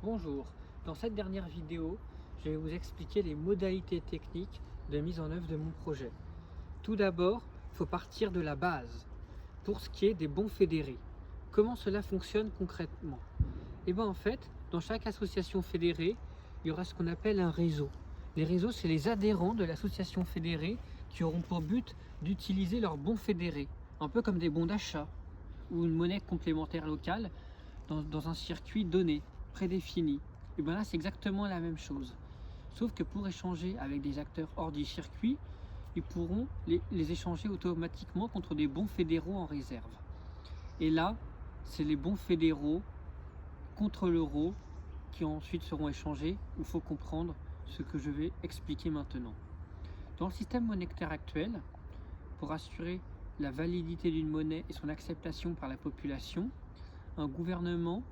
Bonjour, dans cette dernière vidéo, je vais vous expliquer les modalités techniques de mise en œuvre de mon projet. Tout d'abord, il faut partir de la base pour ce qui est des bons fédérés. Comment cela fonctionne concrètement? En fait, dans chaque association fédérée, il y aura ce qu'on appelle un réseau. Les réseaux, c'est les adhérents de l'association fédérée qui auront pour but d'utiliser leurs bons fédérés, un peu comme des bons d'achat ou une monnaie complémentaire locale dans un circuit donné, prédéfini. Et bien là, c'est exactement la même chose. Sauf que pour échanger avec des acteurs hors du circuit, ils pourront les échanger automatiquement contre des bons fédéraux en réserve. Et là, c'est les bons fédéraux contre l'euro qui ensuite seront échangés. Il faut comprendre ce que je vais expliquer maintenant. Dans le système monétaire actuel, pour assurer la validité d'une monnaie et son acceptation par la population, un gouvernement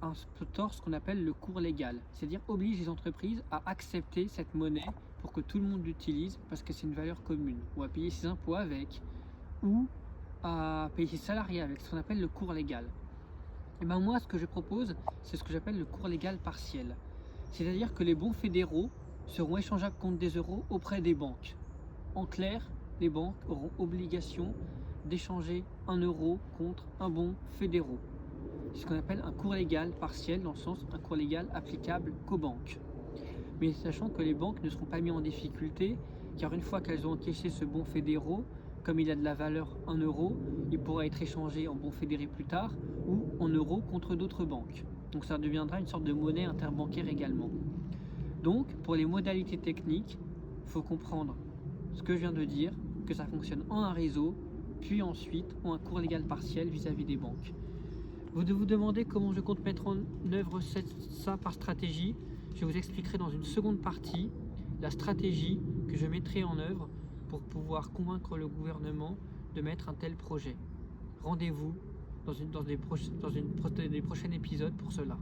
instaure ce qu'on appelle le cours légal, c'est-à-dire oblige les entreprises à accepter cette monnaie pour que tout le monde l'utilise parce que c'est une valeur commune, ou à payer ses impôts avec, ou à payer ses salariés avec, ce qu'on appelle le cours légal. Et ben moi, ce que je propose, c'est ce que j'appelle le cours légal partiel, c'est-à-dire que les bons fédéraux seront échangeables contre des euros auprès des banques. En clair, les banques auront obligation d'échanger un euro contre un bon fédéraux. C'est ce qu'on appelle un cours légal partiel, dans le sens un cours légal applicable qu'aux banques. Mais sachant que les banques ne seront pas mises en difficulté, car une fois qu'elles ont encaissé ce bon fédéraux, comme il a de la valeur 1 euro, il pourra être échangé en bon fédéré plus tard ou en euros contre d'autres banques. Donc ça deviendra une sorte de monnaie interbancaire également. Donc pour les modalités techniques, il faut comprendre ce que je viens de dire, que ça fonctionne en un réseau, puis ensuite en un cours légal partiel vis-à-vis des banques. Vous vous demandez comment je compte mettre en œuvre ça par stratégie. Je vous expliquerai dans une seconde partie la stratégie que je mettrai en œuvre pour pouvoir convaincre le gouvernement de mettre un tel projet. Rendez-vous dans des prochains épisodes pour cela.